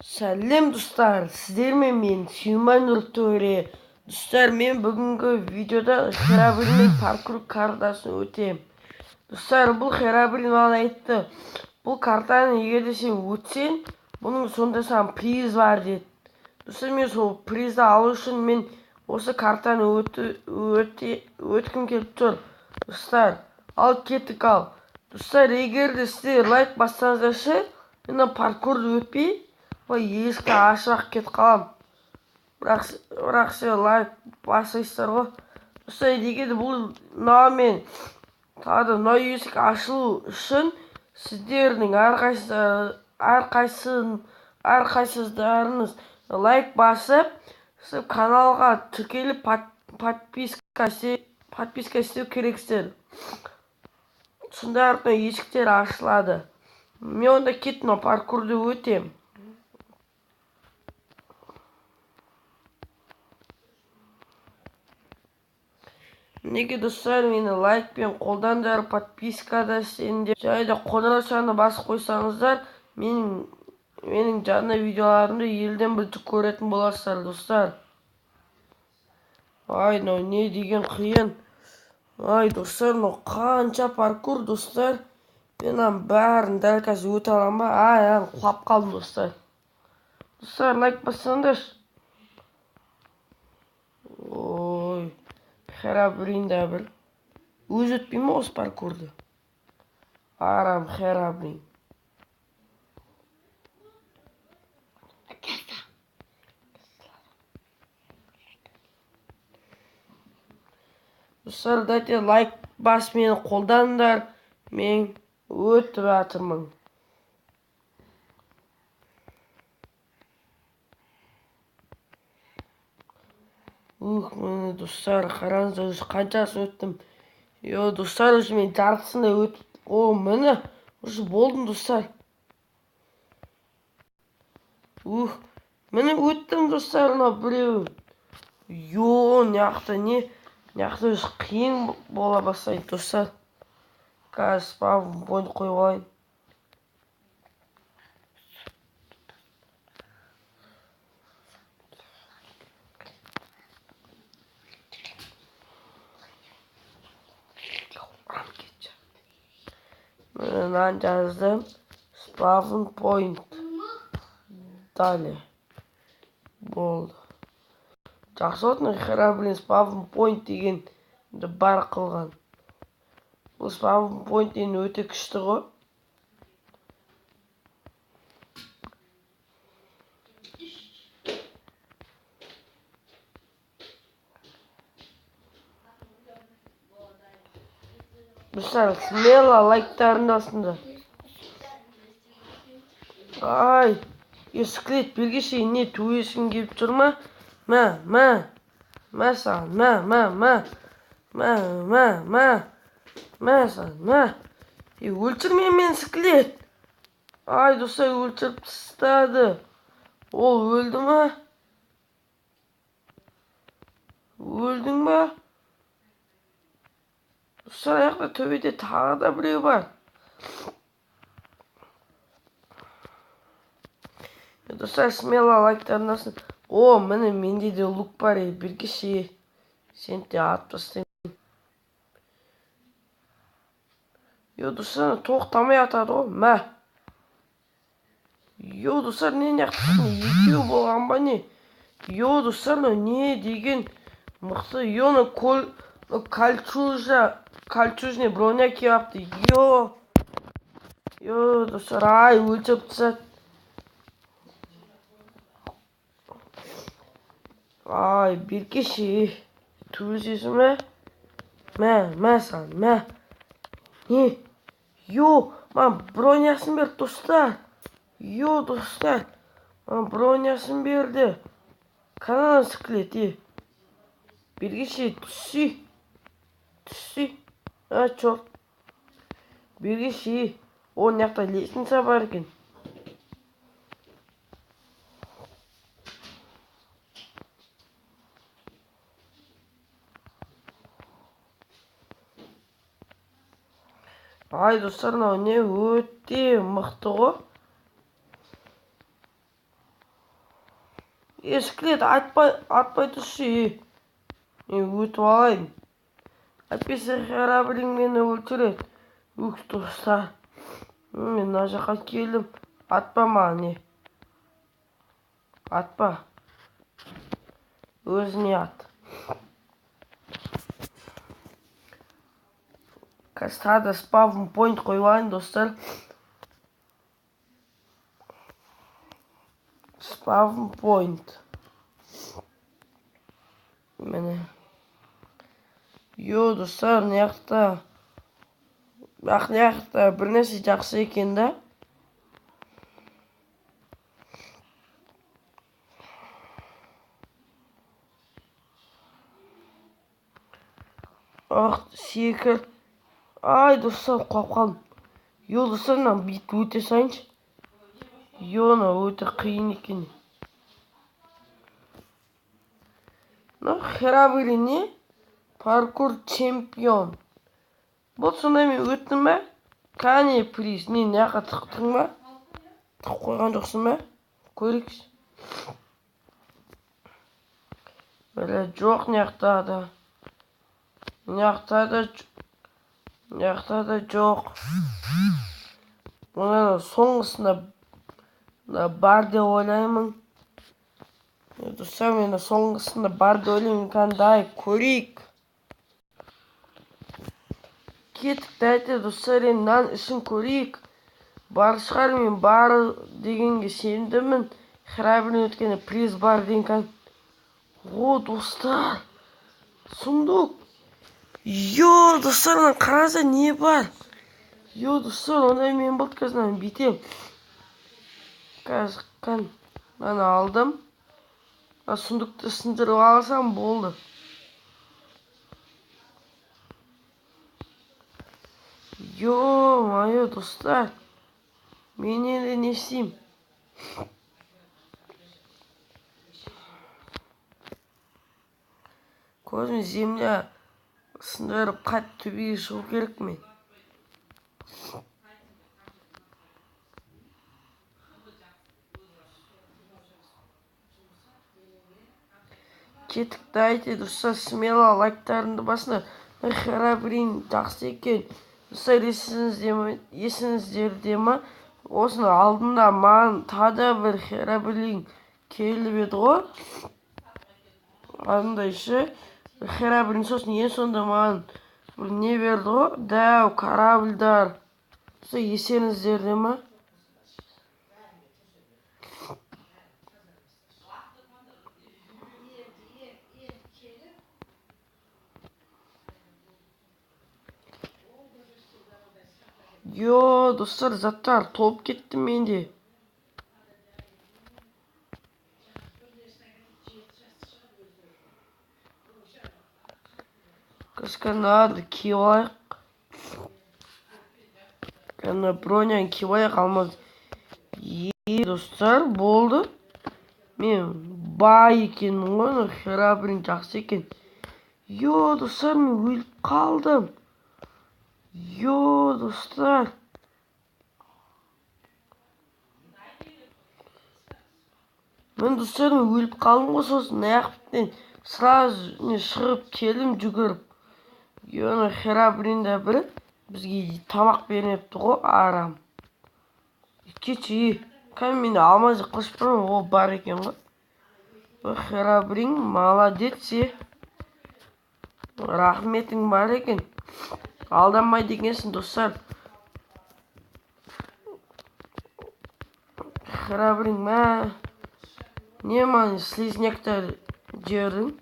Сәлем достар, сіздермен мен Сюман Төре. Достар, мен бүгінгі видеода Херабриннің паркур картасын өтем. Достар, бұл Херабрин маған айтты, бұл картаны егер де сен өтсең, бұның сонда саған приз бар деді. Достар, мен сол призді алу үшін мен осы картаны өткім келіп тұр. Достар, ал кеттік ал. Достар, егер де сіздер лайк бассаңыздаршы, мен паркурды өтпей есікті ашып кетіп қалам. Бірақ сен лайк басасыздар ғой. Достар, егер бұл мынамен тағы мына есік ашылу үшін сіздердің әрқайсыздарыңыз лайк басып, каналға тіркеліп подписка істеу керексіздер. Сонда есіктер ашылады. Мен онда кеттім, паркурды өтем. Неге достар, мені лайкпен қолдандар, подпискада сендер жайда қоңыраушаны басып қойсаңыздар, менің жаңа видеоларымды елден білді көретін боласыздар достар. Ай, мынау не деген қиын. Ай, достар, мынау қанша паркур достар. Мен бәрін дәл қазір өте аламын ба? Ай, құлап қалдым достар. Достар, лайк бассаңдар. Ой, Херабрин да бір. Өз өтпей ме осы паркурды? Арам Херабрин. Достар, дәте лайк бас мені қолдандар. Мен өтіп жатырмын. Міне достар, қараңыздар, қаншасын өттім. Достар, уже мен жартысында өтіп. Міне, уже болдым достар. Міне өттім достар, мына біреуін. Неяқта уже қиын бола бастайды достар. Қазір спавн пойнт қойып алайын. Мынаны жаздым. Спавн пойнт. Далее. Болды. Жақсы отын Херабрин спавн пойнт деген бар қылған. Бұл спавн пойнт деген өте күшті ғой. Достар, смело лайктарын басыңдар. Ай, скелет берге шейін не туесің келіп тұр ма? Мә саған, мә саған. Өлтірме мен, скелет. Ай, достар, өлтіріп тастады. Ол өлді ма? Өлдің ба? Достар, аяқта төбеде тағы да біреу бар. Достар, смело лайктарын басың. Міне менде де лук бар еді, бергеше. Сен де атып тастайын. Достар, тоқтамай атады ғой. Мә. Достар, не неқтың? Екеу болған ба не? Достар, не деген мықты. Кольчужный броня киіпті. Достар, ай, өлтіріп тастады. Ай, бергеше. Төзесің ме? Мә саған, мә. Маған бронясын берді, достар. Достар, маған бронясын берді. Каналын скелет, бергеше, түсі. Чорт. Бергеше. Неқта лестница бар екен. Ай, достар, не өте мықты ғой. ескіледі, атпай тұршы. Мен өтіп алайын. Әйтпесе херабрин мені өлтіреді. Достар. Мен мына жаққа келдім. Атпа маған, не? Атпа. Өзіне ат. Қазір да спавн пойнт қойылайын, достар. Спавн пойнт. Мені. Достар, неяқта. Неяқта бір нәрсе жақсы екен да. Секір. Ай, достар, қуап қалдым. Достар, мына битті өте сайыншы. Мына өте қиын екен. Херабрин не? Паркур чемпион. Бұл сонда мен өттім бе? Кәне приз. Не, неяққа тықтың ба? Тық қойған жоқсын ба? Көрейікші. Жоқ неяқта да. Неяқта да жоқ. Бұны соңғысында бар деп ойлаймын. Достар, мені соңғысында бар деп ойлаймын. Қандай көрейік. Кеттік дәйті, достар, нан ішін көрейік. Бар шығар, мен бар дегенге сендімін. Херабрин өткені приз бар деген. Достар. Сұмдық. Достар, қараса не бар? Достар, ондай мен болды қазір битем. Қазір мені алдым. Сұмдықты сындырып алсам болды. Майо, достар. Мен енді не істеймін? Көзім земля сындырып қат төбеге шығу керек мен. Кеттік дайте, достар, смело лайктарыңды басына. Херабрин жақсы екен. Достар, есіңіздерде ма? Осыны алдында маған тада бір херабрин келіп еді ғой. Андайшы. Херабрин сосын ең сонда маған не берді ғой? Дәу корабльдар. Достар, есіңіздерде ма? Достар, заттар толып кетті менде. Надо киіп алайық. Бронян киіп алайық, алмаз. Достар, болды. Мен бай екенмін ғой, херабрин жақсы екен. Достар, мен өліп қалдым. Достар. Мен достар, мен өліп қалдым ғой, сосын аяқпен сразу шығып келдім жүгіріп. Херабрин да бір бізге тамақ бермепті ғой, арам. Кетші, менде алмаз қылыш бар екен ғой. Херабрин, молодец. Рахметің бар екен. Алданмай дегенсің, достар. Херабрин, не ман слизнектер жердің?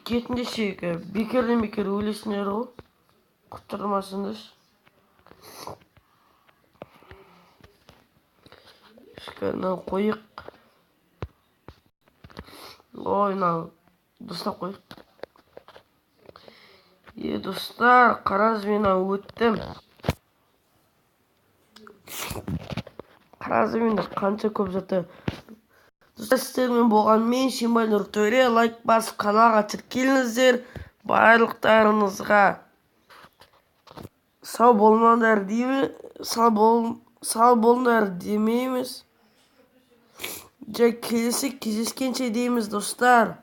Кетінде шегі, бекер өлесінер ғой. Құттырмасындыш. Шыққаннан қойық. Достар қойық. Достар, қараз мен өттім. Қараз мен қанша көп заты. Достар, сіздермен болған мен Шимай Нұртөре. Лайк басып каналға тіркеліңіздер. Барлықтарыңызға сау болыңдар дейміз. Сау болыңдар демейміз. келесі кездескенше дейміз достар.